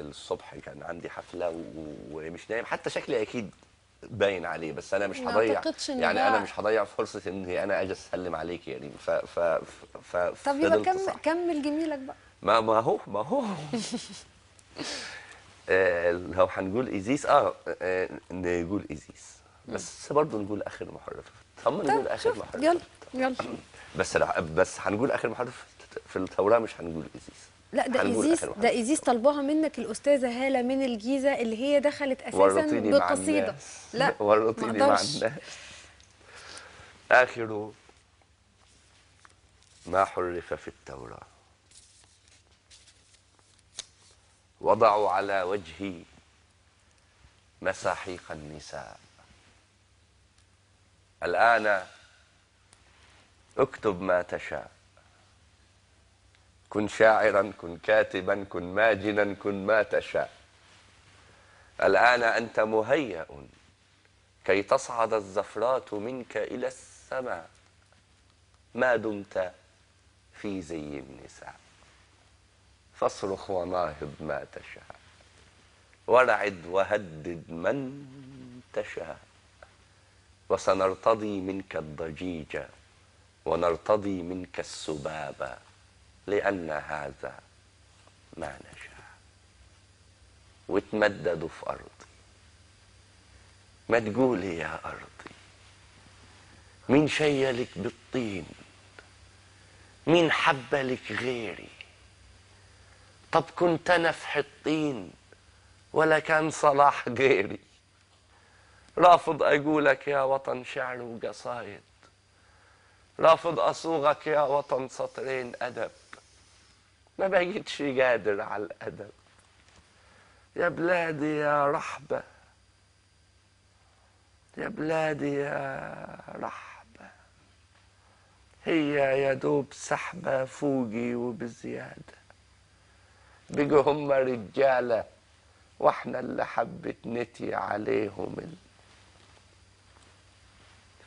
الصبح كان عندي حفله ومش نايم، حتى شكلي اكيد باين عليه، بس انا مش ما هضيع. اعتقدش ان يعني انا ده. مش هضيع فرصه اني انا اجي اسلم عليك يا ريم. طب يبقى ففضلت صح. كمل جميلك بقى. ما هو لو هنقول ايزيس نقول ايزيس، بس برضه نقول اخر محرف. هم طب نقول اخر شوف، محرف. يلا يلا. بس هنقول اخر محرف في التوراة، مش هنقول ايزيس. لا، ده هنقول ايزيس، اخر ده محرف في ايزيس التوراة. طلبها منك الاستاذه هاله من الجيزه، اللي هي دخلت اساسا ورطيني مع بقصيده. الناس لا، ما ورطيني مع اقدرش. الناس. آخر ما حرف في التوراة: وضعوا على وجهي مساحيق النساء. الآن اكتب ما تشاء، كن شاعرا، كن كاتبا، كن ماجنا، كن ما تشاء. الآن أنت مهيأ كي تصعد الزفرات منك إلى السماء، ما دمت في زي النساء. فاصرخ وناهض ما تشاء، ورعد وهدد من تشاء، وسنرتضي منك الضجيج ونرتضي منك السباب، لأن هذا ما نشاء. وتمددوا في أرضي، ما تقولي يا أرضي مين شيلك بالطين، مين حبلك غيري. طب كنت أنا في حطين ولا كان صلاح غيري. رافض أقولك يا وطن شعر وقصايد، رافض أصوغك يا وطن سطرين أدب، ما بقيتش قادر على الأدب. يا بلادي يا رحبة، يا بلادي يا رحبة، هي يا دوب سحبة فوقي وبزيادة. بقوا هم رجالة واحنا اللي حبت نتي عليهم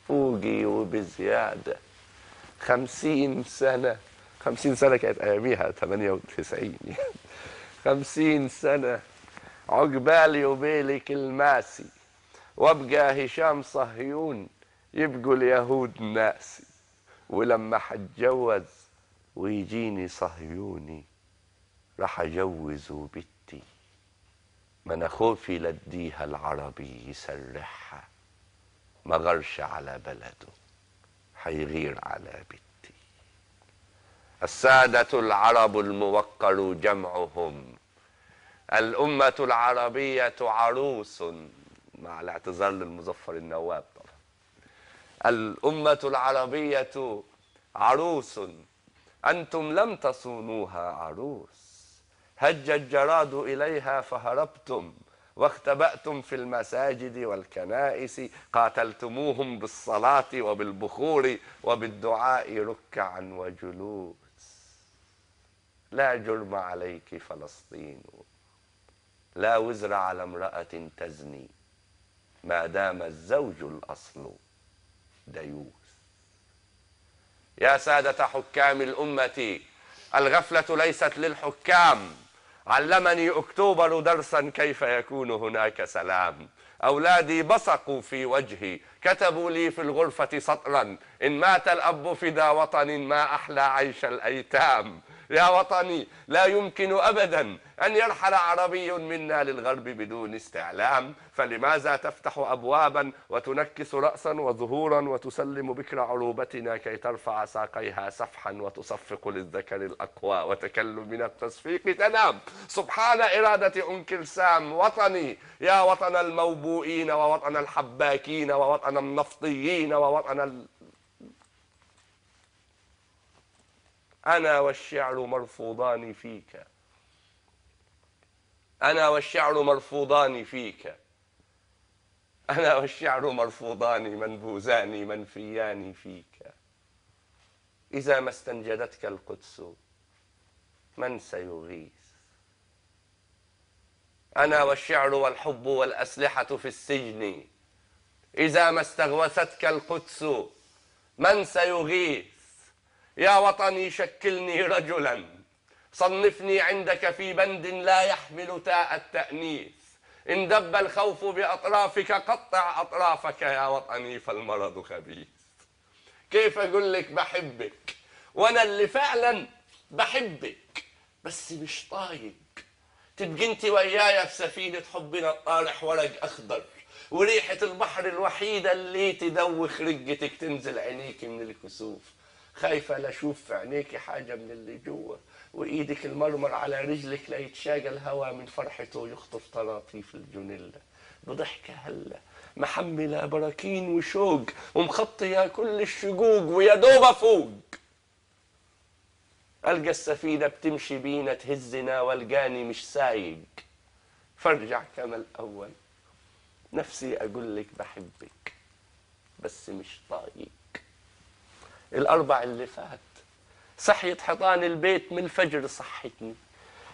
فوقي وبزيادة. 50 سنة، 50 سنة كانت أياميها 98 يعني. 50 سنة عقبالي وبيلك الماسي، وابقى هشام صهيون يبقوا اليهود ناسي. ولما حتجوز ويجيني صهيوني راح اجوزه بنتي، ما انا خوفي لديها العربي يسرحها، ما غرش على بلده حيغير على بنتي. السادة العرب الموقر جمعهم، الأمة العربية عروس، مع الاعتذار للمظفر النواب طبعا. الأمة العربية عروس، أنتم لم تصونوها عروس. هج الجراد إليها فهربتم، واختبأتم في المساجد والكنائس، قاتلتموهم بالصلاة وبالبخور وبالدعاء ركعا وجلوس. لا جرم عليك فلسطين، لا وزر على امرأة تزني، ما دام الزوج الأصل ديوث. يا سادة حكام الأمة، الغفلة ليست للحكام. علمني أكتوبر درسا كيف يكون هناك سلام. أولادي بصقوا في وجهي، كتبوا لي في الغرفة سطرا: إن مات الأب فدا وطن ما أحلى عيش الأيتام. يا وطني، لا يمكن أبدا أن يرحل عربي منا للغرب بدون استعلام، فلماذا تفتح أبوابا وتنكس رأسا وظهورا وتسلم بكر عروبتنا كي ترفع ساقيها سفحا وتصفق للذكر الأقوى وتكل من التصفيق تنام. سبحان إرادة أنكل سام. وطني يا وطن الموبوئين ووطن الحباكين ووطن النفطيين ووطن أنا والشعر مرفوضان فيك، أنا والشعر مرفوضان فيك، أنا والشعر مرفوضان منبوذان منفيان فيك. إذا ما استنجدتك القدس من سيغيث؟ أنا والشعر والحب والأسلحة في السجن، إذا ما استغوثتك القدس من سيغيث؟ يا وطني شكلني رجلا صنفني عندك في بند لا يحمل تاء التأنيث. إن دب الخوف بأطرافك قطع أطرافك يا وطني فالمرض خبيث. كيف أقول لك بحبك وأنا اللي فعلا بحبك بس مش طايق؟ تبقي انت وياي في سفينة حبنا الطارح ورق أخضر، وريحة البحر الوحيدة اللي تدوخ رقتك تنزل عينيك من الكسوف. خايفة لا أشوف في عينيكي حاجة من اللي جوا، وإيدك المرمر على رجلك لا يتشاقى الهوى من فرحته ويخطف طراطيف الجنلة. بضحكة هلا محملة براكين وشوق ومخطية كل الشقوق ويا دوب أفوق. ألقى السفينة بتمشي بينا تهزنا والقاني مش سايق، فارجع كما الأول نفسي أقول لك بحبك بس مش طايق. الأربع اللي فات صحيت حيطان البيت من الفجر صحتني،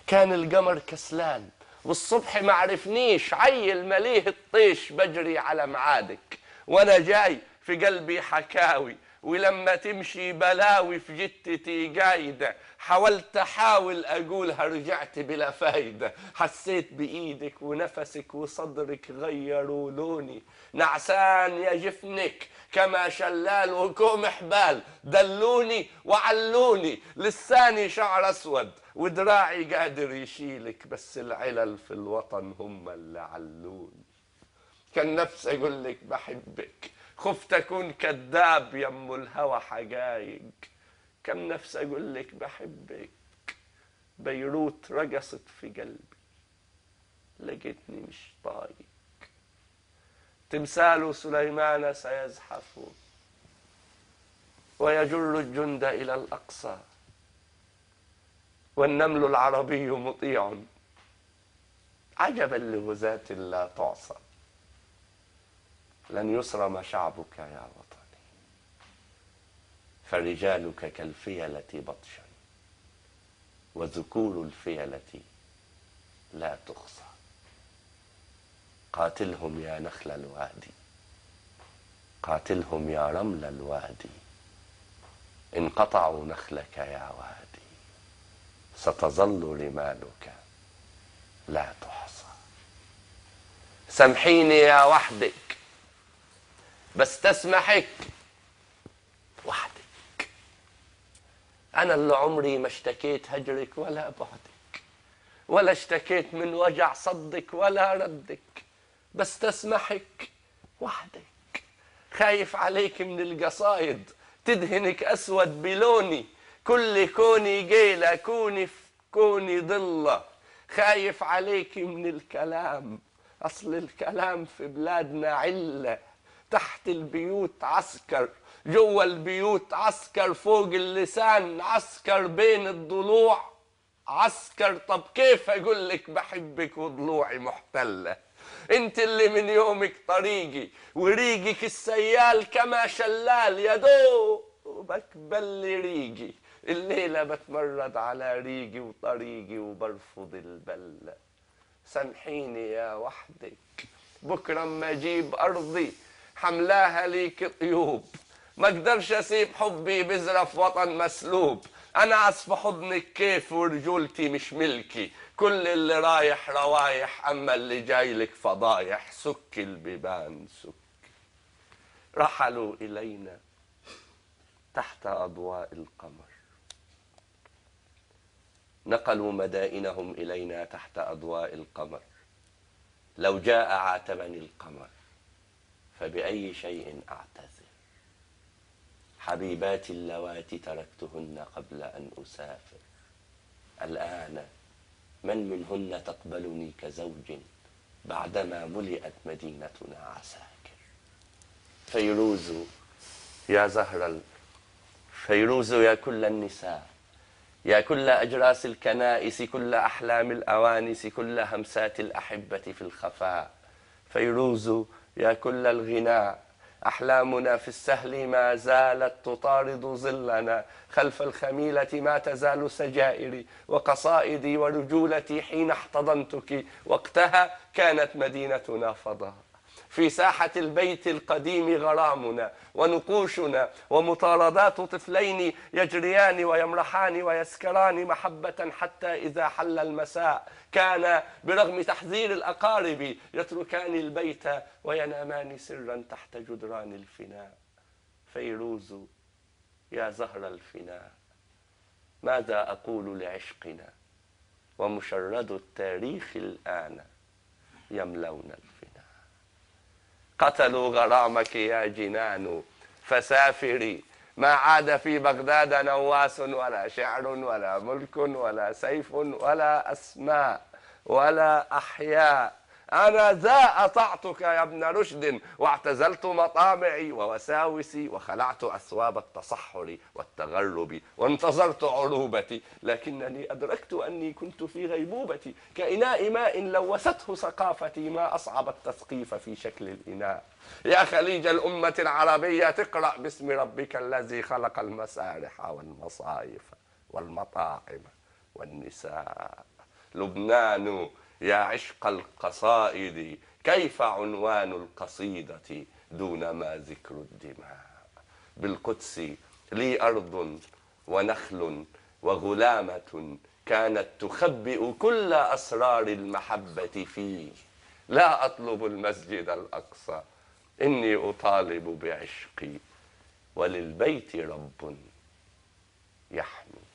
كان القمر كسلان والصبح ما عرفنيش، عيل مليه الطيش بجري على معادك وانا جاي في قلبي حكاوي، ولما تمشي بلاوي في جتتي قايدة، حاولت احاول اقولها رجعت بلا فايدة. حسيت بايدك ونفسك وصدرك غيروا لوني، نعسان يا جفنك كما شلال وكوم حبال، دلوني وعلوني لساني شعر اسود ودراعي قادر يشيلك، بس العلل في الوطن هم اللي علوني. كان نفسي اقول لك بحبك، خفت اكون كذاب يم الهوى حقايق. كم نفسي اقول لك بحبك، بيروت رقصت في قلبي لقيتني مش طايق. تمثال سليمان سيزحف ويجر الجند الى الاقصى، والنمل العربي مطيع عجبا لغزاة لا تعصى. لن يصرم شعبك يا وطني، فرجالك كالفيلة بطشا، وذكور الفيلة لا تخصى. قاتلهم يا نخل الوادي، قاتلهم يا رمل الوادي، إن قطعوا نخلك يا وادي ستظل رمالك لا تحصى. سامحيني يا وحدك بس تسمحك وحدك، أنا اللي عمري ما اشتكيت هجرك ولا بعدك، ولا اشتكيت من وجع صدك ولا ردك، بس تسمحك وحدك. خايف عليك من القصايد تدهنك أسود بلوني، كل كوني جيلة كوني في كوني ضلة. خايف عليك من الكلام، أصل الكلام في بلادنا علة، تحت البيوت عسكر، جوا البيوت عسكر، فوق اللسان عسكر، بين الضلوع عسكر. طب كيف أقول لك بحبك وضلوعي محتلة؟ انت اللي من يومك طريقي وريقك السيال كما شلال، يا دوبك بل ريقي الليلة بتمرد على ريقي وطريقي وبرفض البلة. سامحيني يا وحدك بكرة اما اجيب ارضي حملاها ليك طيوب، ما اقدرش اسيب حبي بزرف وطن مسلوب. انا عصف حضنك كيف ورجولتي مش ملكي، كل اللي رايح روايح اما اللي جاي لك فضايح. سك البيبان سك، رحلوا الينا تحت اضواء القمر، نقلوا مدائنهم الينا تحت اضواء القمر. لو جاء عاتبني القمر فبأي شيء أعتذر؟ حبيباتي اللواتي تركتهن قبل أن أسافر، الآن من منهن تقبلني كزوج بعدما ملئت مدينتنا عساكر؟ فيروز يا زهر فيروز يا كل النساء، يا كل أجراس الكنائس، كل أحلام الأوانس، كل همسات الأحبة في الخفاء. فيروز يا كل الغناء، أحلامنا في السهل ما زالت تطارد ظلنا، خلف الخميلة ما تزال سجائري وقصائدي ورجولتي حين احتضنتك، وقتها كانت مدينتنا فضاء. في ساحة البيت القديم غرامنا ونقوشنا ومطاردات طفلين يجريان ويمرحان ويسكران محبة، حتى إذا حل المساء كان برغم تحذير الأقارب يتركان البيت وينامان سرا تحت جدران الفناء. فيروز يا زهر الفناء، ماذا أقول لعشقنا ومشرد التاريخ الآن يملون الفناء. قتلوا غرامك يا جنان فسافري، ما عاد في بغداد نواس ولا شعر ولا ملك ولا سيف ولا أسماء ولا أحياء. أنا ذا أطعتك يا ابن رشد، واعتزلت مطامعي ووساوسي وخلعت أثواب التصحر والتغرب وانتظرت عروبتي، لكنني أدركت أني كنت في غيبوبتي كإناء ماء لوثته ثقافتي، ما أصعب التثقيف في شكل الإناء. يا خليج الأمة العربية اقرأ باسم ربك الذي خلق المسارح والمصايف والمطاعم والنساء. لبنان يا عشق القصائد، كيف عنوان القصيدة دون ما ذكر الدماء. بالقدس لي أرض ونخل وغلامة كانت تخبئ كل أسرار المحبة فيه، لا أطلب المسجد الأقصى إني أطالب بعشقي، وللبيت رب يحمي.